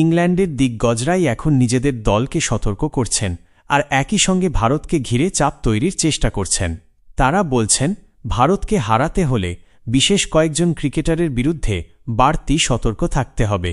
ইংল্যান্ডের দিগ্গজরাই এখন নিজেদের দলকে সতর্ক করছেন আর একই সঙ্গে ভারতকে ঘিরে চাপ তৈরির চেষ্টা করছেন। তারা বলছেন, ভারতকে হারাতে হলে বিশেষ কয়েকজন ক্রিকেটারের বিরুদ্ধে বাড়তি সতর্ক থাকতে হবে।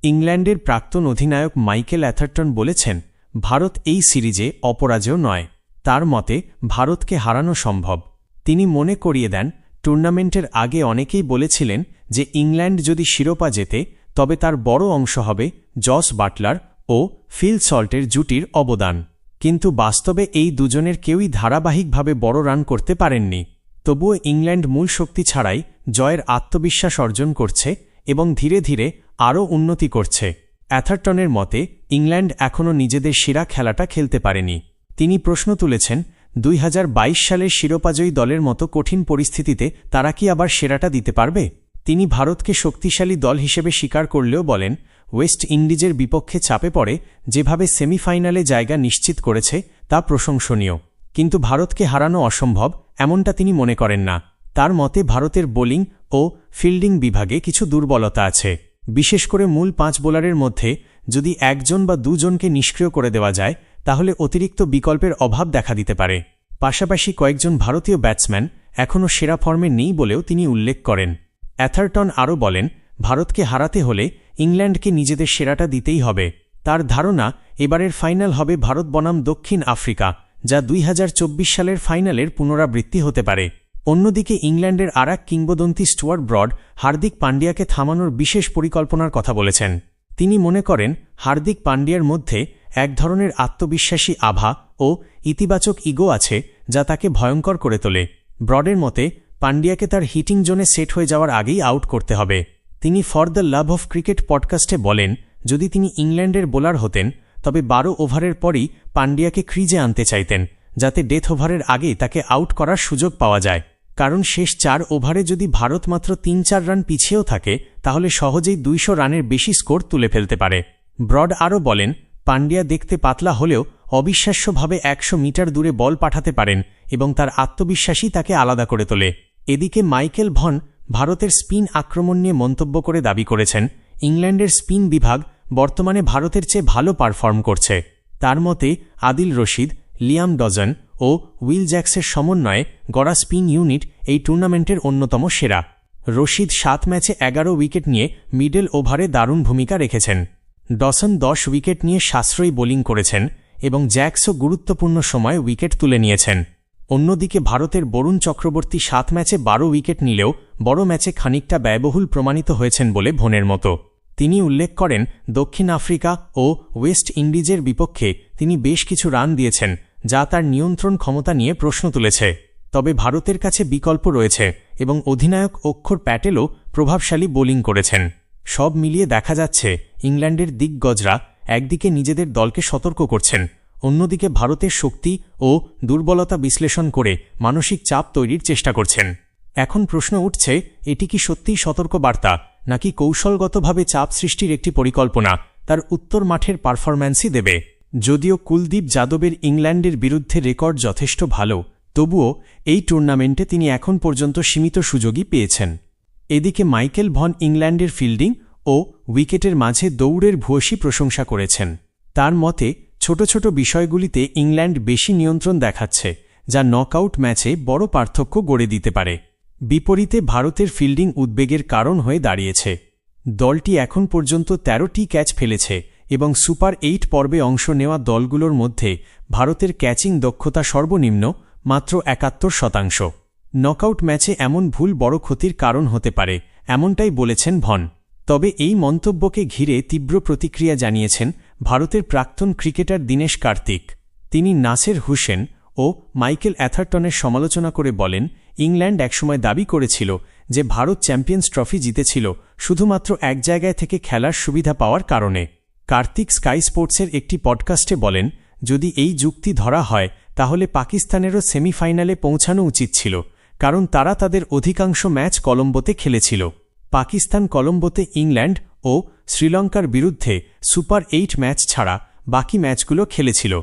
ইংল্যান্ডের প্রাক্তন অধিনায়ক মাইকেল অ্যাথারটন বলেছেন, ভারত এই সিরিজে অপরাজেয় নয়। তার মতে ভারতকে হারানো সম্ভব। তিনি মনে করিয়ে দেন, টুর্নামেন্টের আগে অনেকেই বলেছিলেন যে ইংল্যান্ড যদি শিরোপা জেতে তবে তার বড় অংশ হবে জস বাটলার ও ফিল সল্টের জুটির অবদান। কিন্তু বাস্তবে এই দুজনের কেউই ধারাবাহিকভাবে বড় রান করতে পারেননি। তবুও ইংল্যান্ড মূল শক্তি ছাড়াই জয়ের আত্মবিশ্বাস অর্জন করছে এবং ধীরে ধীরে আরও উন্নতি করছে। অ্যাথারটনের মতে ইংল্যান্ড এখনও নিজেদের সেরা খেলাটা খেলতে পারেনি। তিনি প্রশ্ন তুলেছেন, 2022 সালের শিরোপাজয়ী দলের মতো কঠিন পরিস্থিতিতে তারা কি আবার সেরাটা দিতে পারবে? তিনি ভারতকে শক্তিশালী দল হিসেবে স্বীকার করলেও বলেন, ওয়েস্ট ইন্ডিজের বিপক্ষে চাপে পড়ে যেভাবে সেমিফাইনালে জায়গা নিশ্চিত করেছে তা প্রশংসনীয়। কিন্তু ভারতকে হারানো অসম্ভব এমনটা তিনি মনে করেন না। তার মতে ভারতের বোলিং ও ফিল্ডিং বিভাগে কিছু দুর্বলতা আছে। বিশেষ করে মূল 5 বোলারের মধ্যে যদি একজন বা দুজনকে নিষ্ক্রিয় করে দেওয়া যায় তাহলে অতিরিক্ত বিকল্পের অভাব দেখা দিতে পারে। পাশাপাশি কয়েকজন ভারতীয় ব্যাটসম্যান এখনও সেরা ফর্মে নেই বলেও তিনি উল্লেখ করেন। অ্যাথারটন আরও বলেন, ভারতকে হারাতে হলে ইংল্যান্ডকে নিজেদের সেরাটা দিতেই হবে। তার ধারণা এবারের ফাইনাল হবে ভারত বনাম দক্ষিণ আফ্রিকা, যা 2024 সালের ফাইনালের পুনরাবৃত্তি হতে পারে। অন্যদিকে ইংল্যান্ডের আরেক কিংবদন্তি স্টুয়ার্ট ব্রড হার্দিক পান্ডিয়াকে থামানোর বিশেষ পরিকল্পনার কথা বলেছেন। তিনি মনে করেন, হার্দিক পান্ডিয়ার মধ্যে এক ধরনের আত্মবিশ্বাসী আভা ও ইতিবাচক ইগো আছে যা তাকে ভয়ঙ্কর করে তোলে। ব্রডের মতে পান্ডিয়াকে তার হিটিং জোনে সেট হয়ে যাওয়ার আগেই আউট করতে হবে। তিনি for the love of cricket পডকাস্টে বলেন, যদি তিনি ইংল্যান্ডের বোলার হতেন তবে 12 ওভারের পরই পান্ডিয়াকে ক্রিজে আনতে চাইতেন, যাতে ডেথ ওভারের আগেই তাকে আউট করার সুযোগ পাওয়া যায়। কারণ শেষ 4 ওভারে যদি ভারত মাত্র 3-4 রান পিছিয়েও থাকে তাহলে সহজেই 200 রানের বেশি স্কোর তুলে ফেলতে পারে। ব্রড আরও বলেন, পান্ডিয়া দেখতে পাতলা হলেও অবিশ্বাস্যভাবে 100 মিটার দূরে বল পাঠাতে পারেন এবং তার আত্মবিশ্বাসই তাকে আলাদা করে তোলে। এদিকে মাইকেল ভন ভারতের স্পিন আক্রমণ নিয়ে মন্তব্য করে দাবি করেছেন, ইংল্যান্ডের স্পিন বিভাগ বর্তমানে ভারতের চেয়ে ভালো পারফর্ম করছে। তার মতে আদিল রশিদ, লিয়াম ডজন ও উইল জ্যাক্সের সমন্বয়ে গড়া স্পিন ইউনিট এই টুর্নামেন্টের অন্যতম সেরা। রশিদ 7 ম্যাচে 11 উইকেট নিয়ে মিডল ওভারে দারুণ ভূমিকা রেখেছেন। ডসন 10 উইকেট নিয়ে সাশ্রয়ী বোলিং করেছেন এবং জ্যাক্সও গুরুত্বপূর্ণ সময়ে উইকেট তুলে নিয়েছেন। অন্যদিকে ভারতের বরুণ চক্রবর্তী 7 ম্যাচে 12 উইকেট নিলেও বড় ম্যাচে খানিকটা ব্যয়বহুল প্রমাণিত হয়েছেন বলে ভনের মতো। তিনি উল্লেখ করেন, দক্ষিণ আফ্রিকা ও ওয়েস্ট ইন্ডিজের বিপক্ষে তিনি বেশ কিছু রান দিয়েছেন যা তার নিয়ন্ত্রণ ক্ষমতা নিয়ে প্রশ্ন তুলেছে। তবে ভারতের কাছে বিকল্প রয়েছে এবং অধিনায়ক অক্ষর প্যাটেলও প্রভাবশালী বোলিং করেছেন। সব মিলিয়ে দেখা যাচ্ছে ইংল্যান্ডের দিগ্গজরা একদিকে নিজেদের দলকে সতর্ক করছেন, অন্যদিকে ভারতের শক্তি ও দুর্বলতা বিশ্লেষণ করে মানসিক চাপ তৈরির চেষ্টা করছেন। এখন প্রশ্ন উঠছে, এটি কি সত্যিই সতর্ক বার্তা নাকি কৌশলগতভাবে চাপ সৃষ্টির একটি পরিকল্পনা? তার উত্তর মাঠের পারফরম্যান্সই দেবে। যদিও কুলদীপ যাদবের ইংল্যান্ডের বিরুদ্ধে রেকর্ড যথেষ্ট ভালো, তবুও এই টুর্নামেন্টে তিনি এখন পর্যন্ত সীমিত সুযোগই পেয়েছেন। এদিকে মাইকেল ভন ইংল্যান্ডের ফিল্ডিং ও উইকেটের মাঝে দৌড়ের ভূয়সী প্রশংসা করেছেন। তার মতে ছোট ছোট বিষয়গুলিতে ইংল্যান্ড বেশি নিয়ন্ত্রণ দেখাচ্ছে, যা নকআউট ম্যাচে বড় পার্থক্য গড়ে দিতে পারে। বিপরীতে ভারতের ফিল্ডিং উদ্বেগের কারণ হয়ে দাঁড়িয়েছে। দলটি এখন পর্যন্ত 13টি ক্যাচ ফেলেছে এবং সুপার 8 পর্বে অংশ নেওয়া দলগুলোর মধ্যে ভারতের ক্যাচিং দক্ষতা সর্বনিম্ন মাত্র 71%। নকআউট ম্যাচে এমন ভুল বড় ক্ষতির কারণ হতে পারে, এমনটাই বলেছেন ভন। তবে এই মন্তব্যকে ঘিরে তীব্র প্রতিক্রিয়া জানিয়েছেন ভারতের প্রাক্তন ক্রিকেটার দীনেশ কার্তিক। তিনি নাসের হুসেন ও মাইকেল অ্যাথারটনের সমালোচনা করে বলেন, ইংল্যান্ড একসময় দাবি করেছিল যে ভারত চ্যাম্পিয়ন্স ট্রফি জিতেছিল শুধুমাত্র এক জায়গায় থেকে খেলার সুবিধা পাওয়ার কারণে। কার্তিক স্কাই স্পোর্টসের একটি পডকাস্টে বলেন, যদি এই যুক্তি ধরা হয় তাহলে পাকিস্তানেরও সেমিফাইনালে পৌঁছানো উচিত ছিল, কারণ তারা তাদের অধিকাংশ ম্যাচ কলম্বোতে খেলেছিল। পাকিস্তান কলম্বোতে ইংল্যান্ড ও শ্রীলঙ্কার বিরুদ্ধে সুপার 8 ম্যাচ ছাড়া বাকি ম্যাচগুলো খেলেছিল।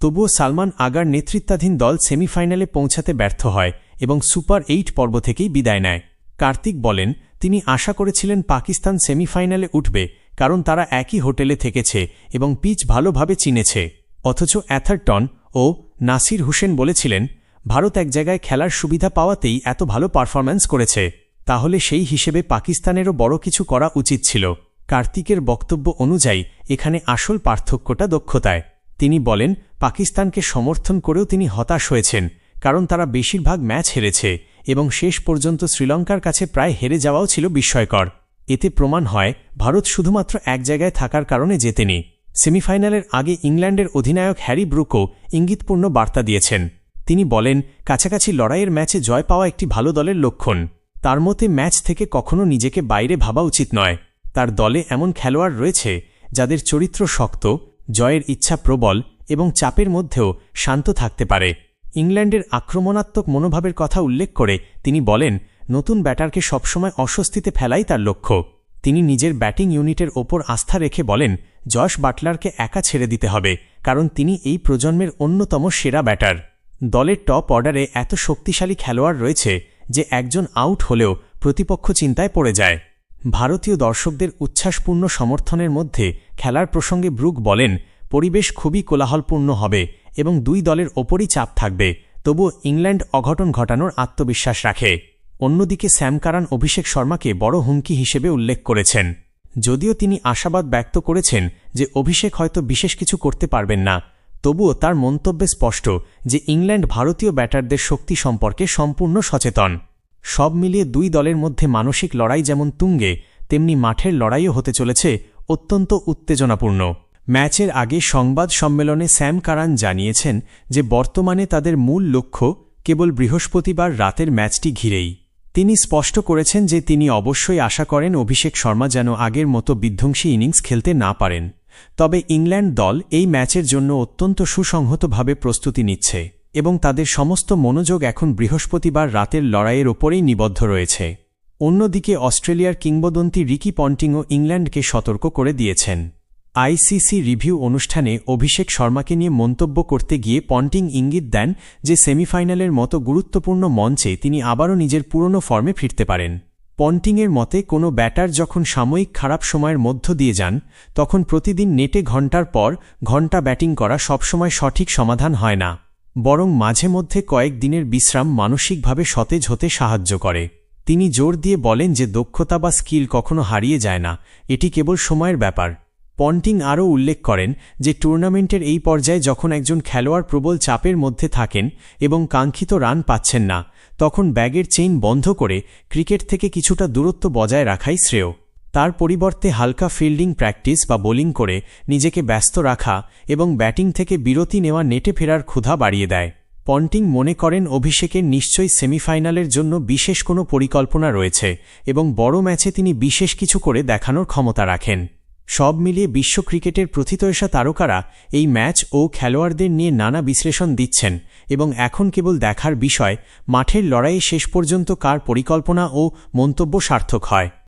তবুও সালমান আগার নেতৃত্বাধীন দল সেমিফাইনালে পৌঁছাতে ব্যর্থ হয় এবং সুপার 8 পর্ব থেকেই বিদায় নেয়। কার্তিক বলেন, তিনি আশা করেছিলেন পাকিস্তান সেমিফাইনালে উঠবে, কারণ তারা একই হোটেলে থেকেছে এবং পিচ ভালোভাবে চিনেছে। অথচ অ্যাথারটন ও নাসির হুসেন বলেছিলেন, ভারত এক জায়গায় খেলার সুবিধা পাওয়াতেই এত ভালো পারফরম্যান্স করেছে, তাহলে সেই হিসেবে পাকিস্তানেরও বড় কিছু করা উচিত ছিল। কার্তিকের বক্তব্য অনুযায়ী এখানে আসল পার্থক্যটা দক্ষতায়। তিনি বলেন, পাকিস্তানকে সমর্থন করেও তিনি হতাশ হয়েছেন, কারণ তারা বেশিরভাগ ম্যাচ হেরেছে এবং শেষ পর্যন্ত শ্রীলঙ্কার কাছে প্রায় হেরে যাওয়াও ছিল বিস্ময়কর। এতে প্রমাণ হয় ভারত শুধুমাত্র এক জায়গায় থাকার কারণে জেতেনি। সেমিফাইনালের আগে ইংল্যান্ডের অধিনায়ক হ্যারি ব্রুকও ইঙ্গিতপূর্ণ বার্তা দিয়েছেন। তিনি বলেন, কাছাকাছি লড়াইয়ের ম্যাচে জয় পাওয়া একটি ভালো দলের লক্ষণ। তার মতে ম্যাচ থেকে কখনও নিজেকে বাইরে ভাবা উচিত নয়। তার দলে এমন খেলোয়াড় রয়েছে যাদের চরিত্র শক্ত, জয়ের ইচ্ছা প্রবল এবং চাপের মধ্যেও শান্ত থাকতে পারে। ইংল্যান্ডের আক্রমণাত্মক মনোভাবের কথা উল্লেখ করে তিনি বলেন, নতুন ব্যাটারকে সবসময় অস্বস্তিতে ফেলাই তার লক্ষ্য। তিনি নিজের ব্যাটিং ইউনিটের ওপর আস্থা রেখে বলেন, জশ বাটলারকে একা ছেড়ে দিতে হবে, কারণ তিনি এই প্রজন্মের অন্যতম সেরা ব্যাটার। দলের টপ অর্ডারে এত শক্তিশালী খেলোয়াড় রয়েছে যে একজন আউট হলেও প্রতিপক্ষ চিন্তায় পড়ে যায়। ভারতীয় দর্শকদের উচ্ছ্বাসপূর্ণ সমর্থনের মধ্যে খেলার প্রসঙ্গে ব্রুক বলেন, পরিবেশ খুবই কোলাহলপূর্ণ হবে এবং দুই দলের ওপরই চাপ থাকবে, তবুও ইংল্যান্ড অঘটন ঘটানোর আত্মবিশ্বাস রাখে। অন্যদিকে স্যাম কারান অভিষেক শর্মাকে বড় হুমকি হিসেবে উল্লেখ করেছেন। যদিও তিনি আশাবাদ ব্যক্ত করেছেন যে অভিষেক হয়তো বিশেষ কিছু করতে পারবেন না, তবুও তার মন্তব্যে স্পষ্ট যে ইংল্যান্ড ভারতীয় ব্যাটারদের শক্তি সম্পর্কে সম্পূর্ণ সচেতন। সব মিলিয়ে দুই দলের মধ্যে মানসিক লড়াই যেমন তুঙ্গে, তেমনি মাঠের লড়াইও হতে চলেছে অত্যন্ত উত্তেজনাপূর্ণ। ম্যাচের আগে সংবাদ সম্মেলনে স্যাম কারান জানিয়েছেন যে বর্তমানে তাদের মূল লক্ষ্য কেবল বৃহস্পতিবার রাতের ম্যাচটি ঘিরেই। তিনি স্পষ্ট করেছেন যে তিনি অবশ্যই আশা করেন অভিষেক শর্মা যেন আগের মতো বিধ্বংসী ইনিংস খেলতে না পারেন। তবে ইংল্যান্ড দল এই ম্যাচের জন্য অত্যন্ত সুসংহতভাবে প্রস্তুতি নিচ্ছে এবং তাদের সমস্ত মনোযোগ এখন বৃহস্পতিবার রাতের লড়াইয়ের ওপরেই নিবদ্ধ রয়েছে। অন্যদিকে অস্ট্রেলিয়ার কিংবদন্তি রিকি পন্টিংও ইংল্যান্ডকে সতর্ক করে দিয়েছেন। আইসিসি রিভিউ অনুষ্ঠানে অভিষেক শর্মাকে নিয়ে মন্তব্য করতে গিয়ে পন্টিং ইঙ্গিত দেন যে সেমিফাইনালের মতো গুরুত্বপূর্ণ মঞ্চে তিনি আবারও নিজের পুরনো ফর্মে ফিরতে পারেন। পন্টিংয়ের মতে কোনো ব্যাটার যখন সাময়িক খারাপ সময়ের মধ্য দিয়ে যান, তখন প্রতিদিন নেটে ঘণ্টার পর ঘণ্টা ব্যাটিং করা সবসময় সঠিক সমাধান হয় না, বরং মাঝে মধ্যে কয়েক দিনের বিশ্রাম মানসিকভাবে সতেজ হতে সাহায্য করে। তিনি জোর দিয়ে বলেন যে দক্ষতা বা স্কিল কখনো হারিয়ে যায় না, এটি কেবল সময়ের ব্যাপার। পন্টিং আরও উল্লেখ করেন যে টুর্নামেন্টের এই পর্যায়ে যখন একজন খেলোয়াড় প্রবল চাপের মধ্যে থাকেন এবং কাঙ্ক্ষিত রান পাচ্ছেন না, তখন ব্যাগের চেইন বন্ধ করে ক্রিকেট থেকে কিছুটা দূরত্ব বজায় রাখাই শ্রেয়। তার পরিবর্তে হালকা ফিল্ডিং প্র্যাকটিস বা বোলিং করে নিজেকে ব্যস্ত রাখা এবং ব্যাটিং থেকে বিরতি নেওয়া নেটে ফেরার ক্ষুধা বাড়িয়ে দেয়। পন্টিং মনে করেন অভিষেকের নিশ্চয়ই সেমিফাইনালের জন্য বিশেষ কোনো পরিকল্পনা রয়েছে এবং বড় ম্যাচে তিনি বিশেষ কিছু করে দেখানোর ক্ষমতা রাখেন। সব মিলিয়ে বিশ্ব ক্রিকেটের প্রথিতযশা তারকারা এই ম্যাচ ও খেলোয়াড়দের নিয়ে নানা বিশ্লেষণ দিচ্ছেন এবং এখন কেবল দেখার বিষয় মাঠের লড়াইয়ে শেষ পর্যন্ত কার পরিকল্পনা ও মন্তব্য সার্থক হয়।